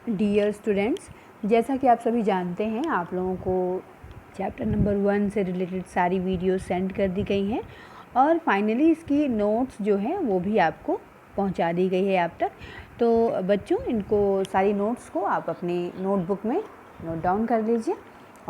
Dear students, जैसा कि आप सभी जानते हैं, आप लोगों को चैप्टर नंबर 1 से रिलेटेड सारी वीडियोस सेंड कर दी गई हैं और फाइनली इसकी नोट्स जो हैं वो भी आपको पहुंचा दी गई है आप तक। तो बच्चों, इनको सारी नोट्स को आप अपनी नोटबुक में नोट डाउन कर लीजिए।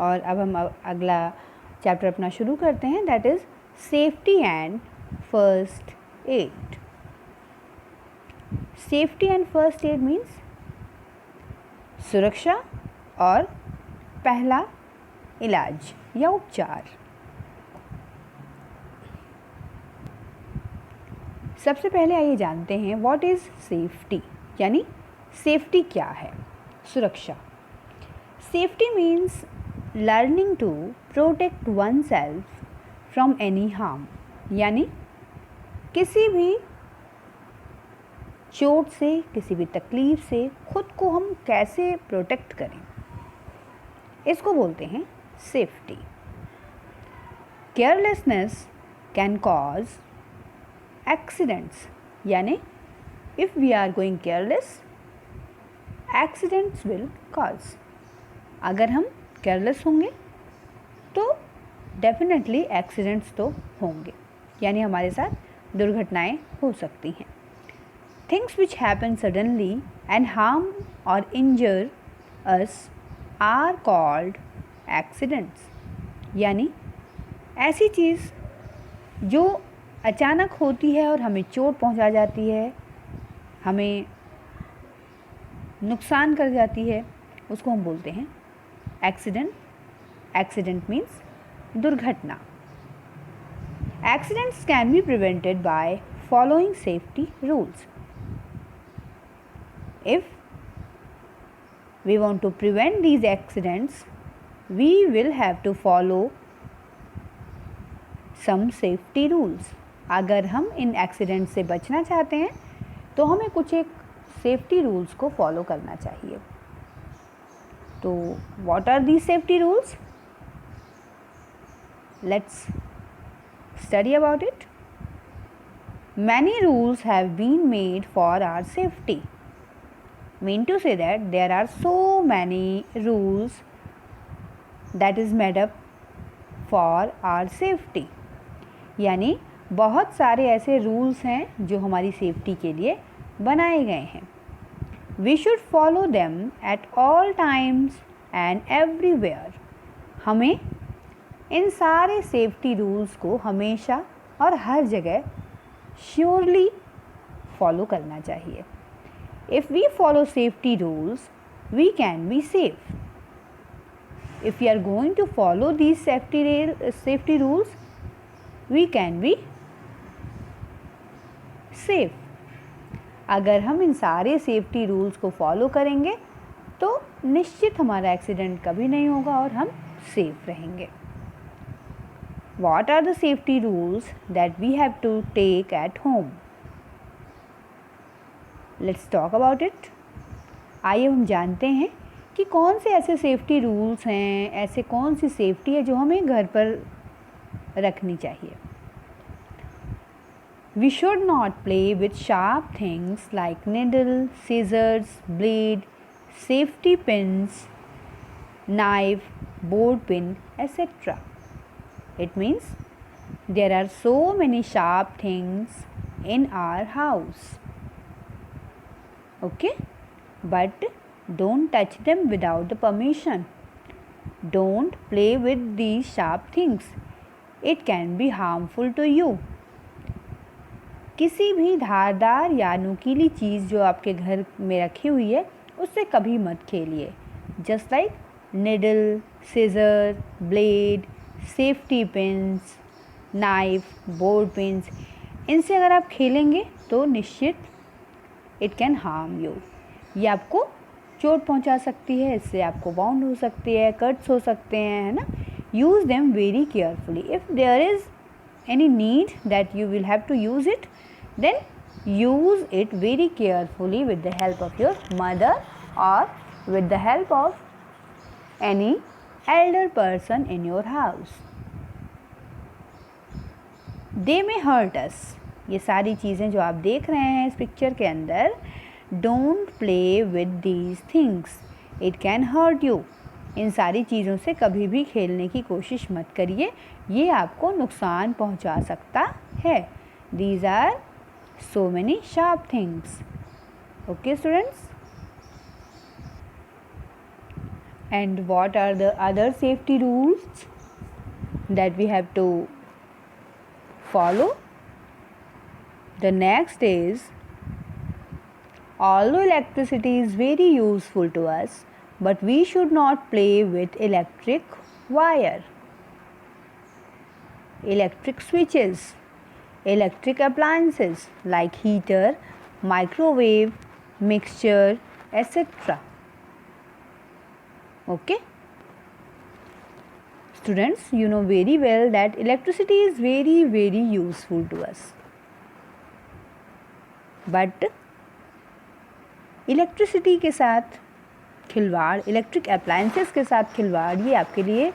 और अब हम अगला चैप्टर अपना शुरू करते हैं, that is safety and first aid. Safety and first aid means सुरक्षा और पहला इलाज या उपचार। सबसे पहले आइए जानते हैं व्हाट इज़ सेफ्टी, यानी सेफ्टी क्या है। सुरक्षा, safety means learning to protect oneself from any harm, यानी किसी भी चोट से, किसी भी तकलीफ़ से खुद को हम कैसे प्रोटेक्ट करें, इसको बोलते हैं safety. Carelessness can cause accidents, यानी if we are going careless, accidents will cause. अगर हम केयरलेस होंगे तो डेफिनेटली एक्सीडेंट्स तो होंगे, यानी हमारे साथ दुर्घटनाएं हो सकती हैं। Things which happen suddenly and harm or injure us are called accidents, यानी ऐसी चीज़ जो अचानक होती है और हमें चोट पहुंचा जाती है, हमें नुकसान कर जाती है, उसको हम बोलते हैं एक्सीडेंट। एक्सीडेंट मीन्स दुर्घटना। Accidents can be prevented by following safety rules. If we want to prevent these accidents, we will have to follow some safety rules. अगर हम इन एक्सीडेंट से बचना चाहते हैं तो हमें कुछ एक सेफ्टी रूल्स को फॉलो करना चाहिए। तो what are these safety rules? Let's study about it. Many rules have been made for our safety. Mean to say that there are so many rules that is made up for our safety, यानी बहुत सारे ऐसे rules हैं जो हमारी safety के लिए बनाए गए हैं। We should follow them at all times and everywhere. हमें इन सारे सेफ्टी रूल्स को हमेशा और हर जगह श्योरली फॉलो करना चाहिए। If we follow safety rules, we can be safe. If we are going to follow these safety rules, we can be safe. अगर हम इन सारे सेफ्टी रूल्स को फॉलो करेंगे तो निश्चित हमारा एक्सीडेंट कभी नहीं होगा और हम सेफ रहेंगे। What are the safety rules that we have to take at home? Let's talk about it. आइए हम जानते हैं कि कौन से ऐसे सेफ्टी रूल्स हैं, ऐसे कौन सी सेफ्टी है जो हमें घर पर रखनी चाहिए। We should not play with sharp things like needle, scissors, blade, safety pins, knife, board pin, etc. It means there are so many sharp things in our house. Okay, but don't touch them without the permission. Don't play with these sharp things. It can be harmful to you. किसी भी धारदार या नुकीली चीज़ जो आपके घर में रखी हुई है उससे कभी मत खेलिए। Just like needle, scissor, blade, safety pins, knife, board pins, इनसे अगर आप खेलेंगे तो निश्चित इट कैन हार्म यू, ये आपको चोट पहुंचा सकती है, इससे आपको बाउंड हो सकती है, कट्स हो सकते हैं, है ना। Use them very carefully. If there is any need that you will have to use it, then use it very carefully with the help of your mother और with the help of any elder person in your house. They may hurt us, ये सारी चीज़ें जो आप देख रहे हैं इस पिक्चर के अंदर, don't play with these things, it can hurt you. इन सारी चीज़ों से कभी भी खेलने की कोशिश मत करिए, ये आपको नुकसान पहुंचा सकता है। These are so many sharp things. Okay students, and what are the other safety rules that we have to follow? The next is, although electricity is very useful to us, but we should not play with electric wire, electric switches, electric appliances like heater, microwave, mixture, etc. Okay, students, you know very well that electricity is very useful to us, but electricity के साथ खिलवाड़, electric appliances के साथ खिलवाड़, ये आपके लिए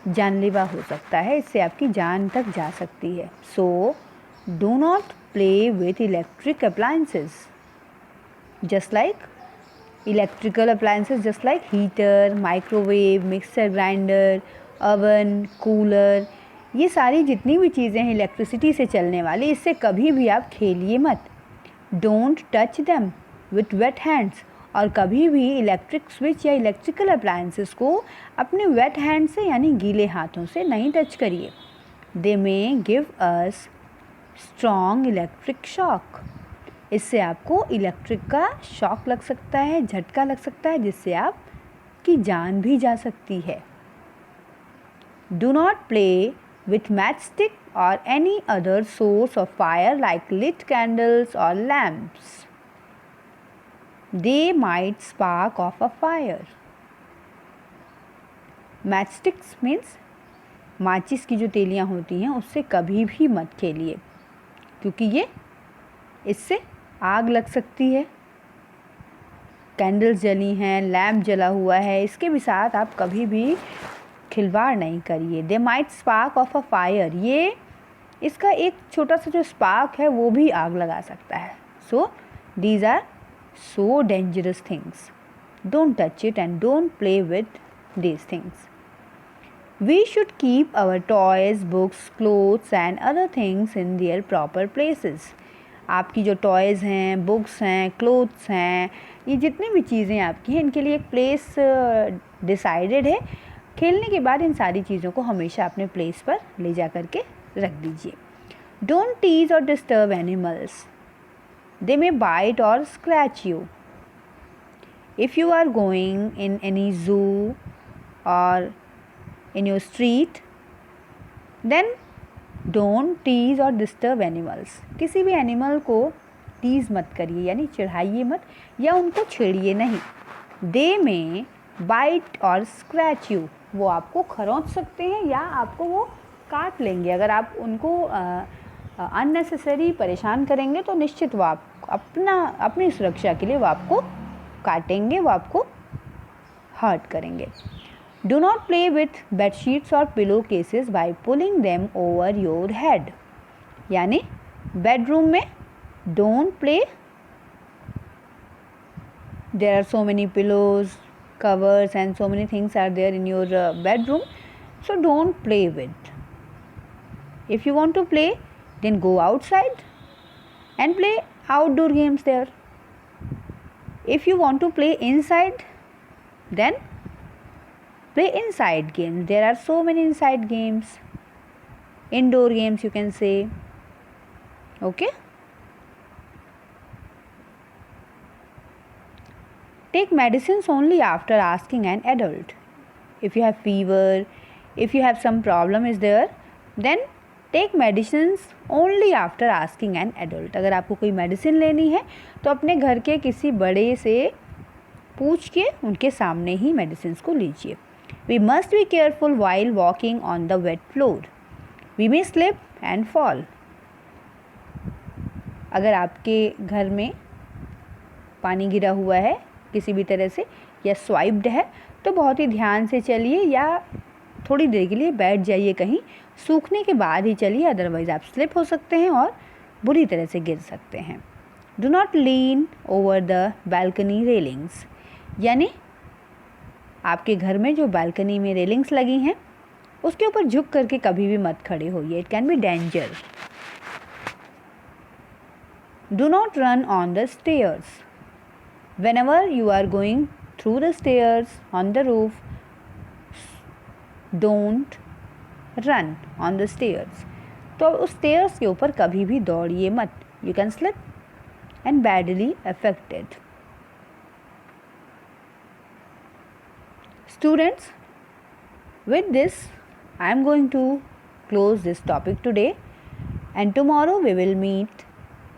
जानलेवा हो सकता है, इससे आपकी जान तक जा सकती है। So do not play with electric appliances, just like electrical appliances, just like heater, microwave, mixer grinder, oven, cooler, ये सारी जितनी भी चीज़ें हैं इलेक्ट्रिसिटी से चलने वाली, इससे कभी भी आप खेलिए मत। Don't touch them with wet hands, और कभी भी इलेक्ट्रिक स्विच या इलेक्ट्रिकल अप्लायंसेस को अपने वेट हैंड से यानी गीले हाथों से नहीं टच करिए। They may give us strong electric shock, इससे आपको इलेक्ट्रिक का शॉक लग सकता है, झटका लग सकता है, जिससे आपकी जान भी जा सकती है। Do not play with match stick और any other source of fire like lit candles और lamps, they might spark off a fire. Match sticks means माचिस की जो तेलियाँ होती हैं, उससे कभी भी मत खेलिए, क्योंकि ये इससे आग लग सकती है। कैंडल्स जली हैं, लैम्प जला हुआ है, इसके भी साथ आप कभी भी खिलवाड़ नहीं करिए। दे might spark off a fire, ये इसका एक छोटा सा जो स्पार्क है वो भी आग लगा सकता है। So these are so dangerous things, don't touch it and don't play with these things. We should keep our toys, books, clothes and other things in their proper places. आपकी जो टॉयज़ हैं, बुक्स हैं, clothes हैं, ये जितनी भी चीज़ें आपकी हैं, इनके लिए एक प्लेस डिसाइडेड है। खेलने के बाद इन सारी चीज़ों को हमेशा अपने प्लेस पर ले जा कर के रख दीजिए। डोंट टीज और disturb animals, they may bite और scratch you. If you are going in any zoo और in your street, then don't tease और डिस्टर्ब एनिमल्स, किसी भी एनिमल को टीज़ मत करिए, यानी चिढ़ाइए मत या उनको छेड़िए नहीं। दे में बाइट और स्क्रैच यू, वो आपको खरोंच सकते हैं या आपको वो काट लेंगे। अगर आप उनको अननेसेसरी परेशान करेंगे तो निश्चित वो आप अपनी सुरक्षा के लिए वो आपको काटेंगे, वो आपको हर्ट करेंगे। Do not play with bed sheets or pillowcases by pulling them over your head, यानी बेडरूम में don't play, there are so many pillows, covers and so many things are there in your bedroom, so don't play with. If you want to play, then go outside and play outdoor games there. If you want to play inside, then play inside games. There are so many inside games, indoor games you can say. Okay, take medicines only after asking an adult. If you have fever, if you have some problem is there, then take medicines only after asking an adult. अगर आपको कोई medicine लेनी है तो अपने घर के किसी बड़े से पूछ के उनके सामने ही मेडिसिन को लीजिए। We must be careful while walking on the wet floor. We may slip and fall. अगर आपके घर में पानी गिरा हुआ है किसी भी तरह से या स्वाइप्ड है तो बहुत ही ध्यान से चलिए या थोड़ी देर के लिए बैठ जाइए कहीं, सूखने के बाद ही चलिए, अदरवाइज़ आप स्लिप हो सकते हैं और बुरी तरह से गिर सकते हैं। Do not lean over the balcony railings, यानी आपके घर में जो बालकनी में रेलिंग्स लगी हैं उसके ऊपर झुक करके कभी भी मत खड़े होइए, it can be danger. Do not run on the stairs, whenever you are going through the stairs on the roof, don't run on the stairs, तो उस स्टेयर्स के ऊपर कभी भी दौड़िए मत, you can slip and badly affected। Students, with this I am going to close this topic today, and tomorrow we will meet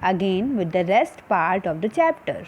again with the rest part of the chapter.